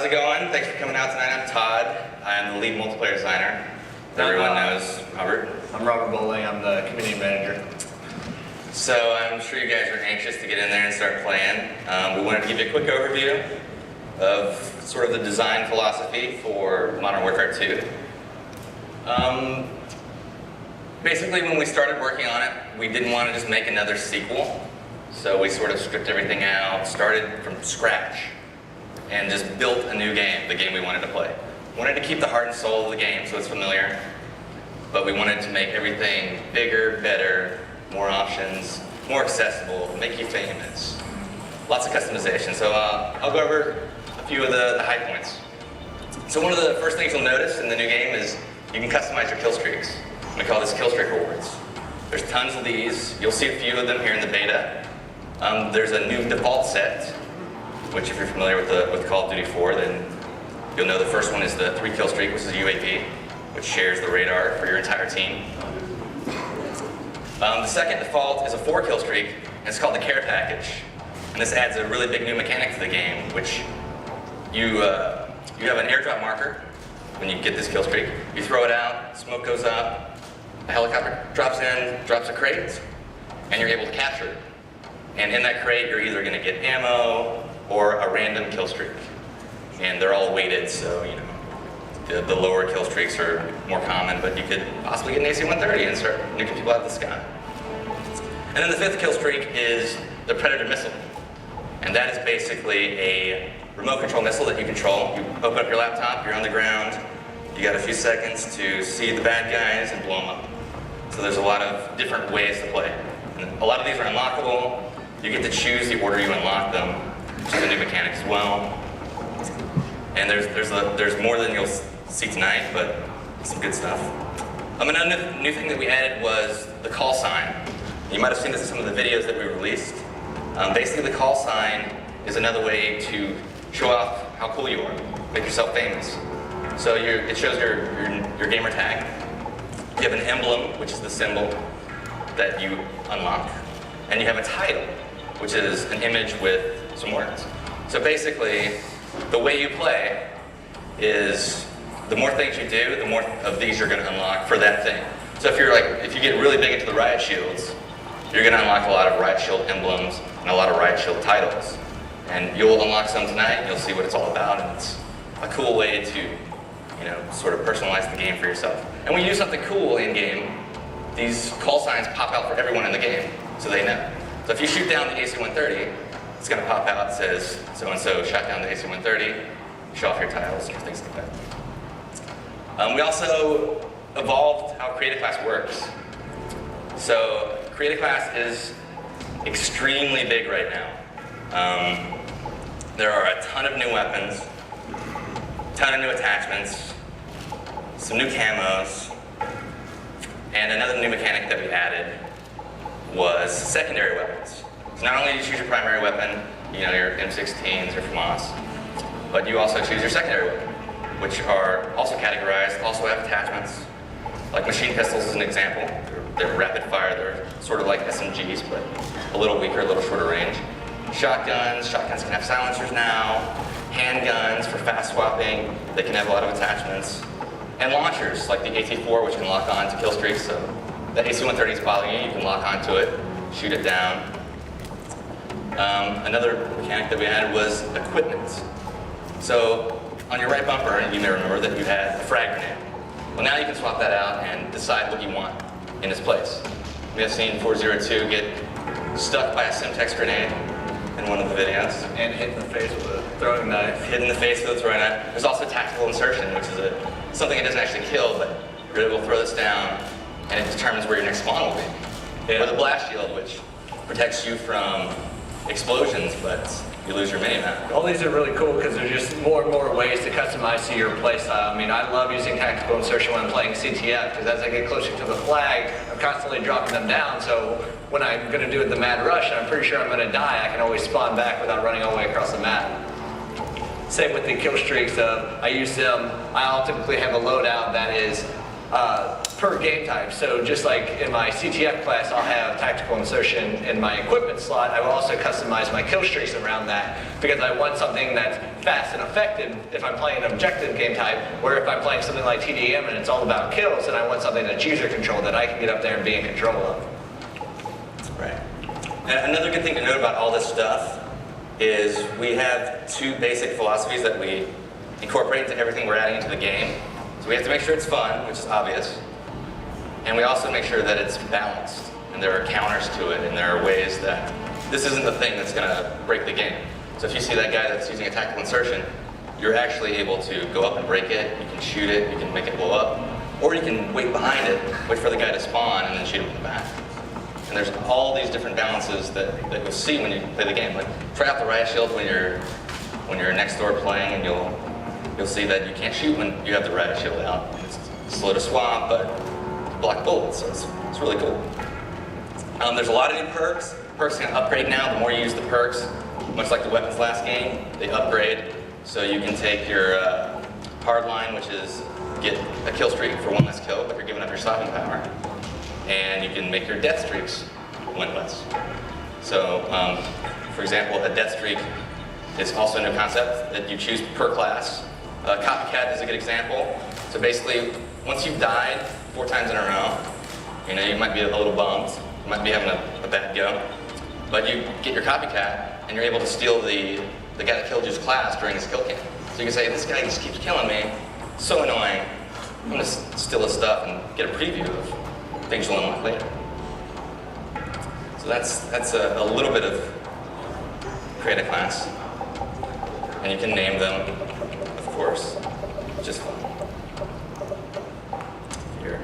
how's it going? Thanks for coming out tonight. I'm Todd. I'm the lead multiplayer designer. Everyone knows Robert. I'm Robert Bowling. I'm the community manager. So I'm sure you guys are anxious to get in there and start playing. We wanted to give you a quick overview of sort of the design philosophy for Modern Warfare 2. Basically, when we started working on it, we didn't want to just make another sequel. So we sort of stripped everything out, started from scratch, and just built a new game, the game we wanted to play. We wanted to keep the heart and soul of the game so it's familiar, but we wanted to make everything bigger, better, more options, more accessible, make you famous. Lots of customization. So I'll go over a few of the high points. So one of the first things you'll notice in the new game is you can customize your kill streaks. We call this killstreak rewards. There's tons of these. You'll see a few of them here in the beta. There's a new default set, which if you're familiar with Call of Duty 4, then you'll know the first one is the 3 kill streak, which is UAV, which shares the radar for your entire team. The second default is a 4 kill streak, and it's called the care package. And this adds a really big new mechanic to the game, which you have an airdrop marker when you get this kill streak. You throw it out, smoke goes up, a helicopter drops in, drops a crate, and you're able to capture it. And in that crate, you're either going to get ammo or a random kill streak. And they're all weighted, so you know the lower kill streaks are more common, but you could possibly get an AC-130 and start nuking people out of the sky. And then the 5th kill streak is the Predator missile. And that is basically a remote control missile that you control. You open up your laptop, you're on the ground, you got a few seconds to see the bad guys and blow them up. So there's a lot of different ways to play. And a lot of these are unlockable. You get to choose the order you unlock them, which is a new mechanic as well. And there's more than you'll see tonight, but some good stuff. Another new thing that we added was the call sign. You might have seen this in some of the videos that we released. Basically, the call sign is another way to show off how cool you are, make yourself famous. So it shows your gamer tag. You have an emblem, which is the symbol that you unlock, and you have a title, which is an image with some words. So basically, the way you play is the more things you do, the more of these you're going to unlock for that thing. So if you get really big into the riot shields, you're going to unlock a lot of riot shield emblems and a lot of riot shield titles. And you'll unlock some tonight, and you'll see what it's all about, and it's a cool way to, sort of personalize the game for yourself. And when you do something cool in game, these call signs pop out for everyone in the game, so they know. So if you shoot down the AC-130, it's going to pop out, it says so-and-so shot down the AC-130, show off your titles and things like that. We also evolved how Creative Class works. So Creative Class is extremely big right now. There are a ton of new weapons, a ton of new attachments, some new camos, and another new mechanic that we added was secondary weapons. So not only do you choose your primary weapon, your M16s or FAMAS, but you also choose your secondary weapon, which are also categorized, also have attachments. Like machine pistols is an example. They're rapid fire, they're sort of like SMGs, but a little weaker, a little shorter range. Shotguns can have silencers now. Handguns for fast swapping, they can have a lot of attachments. And launchers, like the AT-4, which can lock on to kill streaks. So the AC-130 is following you, you can lock onto it, shoot it down. Another mechanic that we added was equipment. So on your right bumper, you may remember that you had a frag grenade. Well, now you can swap that out and decide what you want in its place. We have seen 402 get stuck by a Simtex grenade in one of the videos. And hit in the face with a throwing knife. Hit in the face with a throwing knife. There's also tactical insertion, which is something that doesn't actually kill, but you're able to throw this down, and it determines where your next spawn will be. Yeah. Or the blast shield, which protects you from explosions, but you lose your mini-map. All these are really cool because there's just more and more ways to customize to your playstyle. I mean, I love using tactical insertion when I'm playing CTF because as I get closer to the flag, I'm constantly dropping them down. So when I'm going to do the mad rush and I'm pretty sure I'm going to die, I can always spawn back without running all the way across the map. Same with the kill streaks. I use them. I'll typically have a loadout that is per game type. So just like in my CTF class, I'll have tactical insertion in my equipment slot. I will also customize my kill streaks around that because I want something that's fast and effective if I'm playing an objective game type, where if I'm playing something like TDM and it's all about kills, then I want something that's user controlled that I can get up there and be in control of. Right. And another good thing to note about all this stuff is we have two basic philosophies that we incorporate into everything we're adding into the game. So we have to make sure it's fun, which is obvious, and we also make sure that it's balanced, and there are counters to it, and there are ways that this isn't the thing that's going to break the game. So if you see that guy that's using a tactical insertion, you're actually able to go up and break it, you can shoot it, you can make it blow up, or you can wait behind it, wait for the guy to spawn, and then shoot him in the back. And there's all these different balances that you'll see when you play the game. Like, try out the riot shield when you're next door playing, and you'll see that you can't shoot when you have the riot shield out. It's slow to swap, but you block bullets, so it's really cool. There's a lot of new perks. Perks can upgrade now. The more you use the perks, much like the weapons last game, they upgrade. So you can take your hard line, which is get a kill streak for one less kill, but you're giving up your stopping power. And you can make your death streaks winless. So, for example, a death streak is also a new concept that you choose per class. Copycat is a good example. So basically, once you've died 4 times in a row, you might be a little bummed, you might be having a bad go, but you get your copycat and you're able to steal the guy that killed you's class during his kill cam. So you can say, this guy just keeps killing me, so annoying, I'm gonna steal his stuff and get a preview of things you'll unlock later. So that's a little bit of create a class. And you can name them, of course, just fun. Here.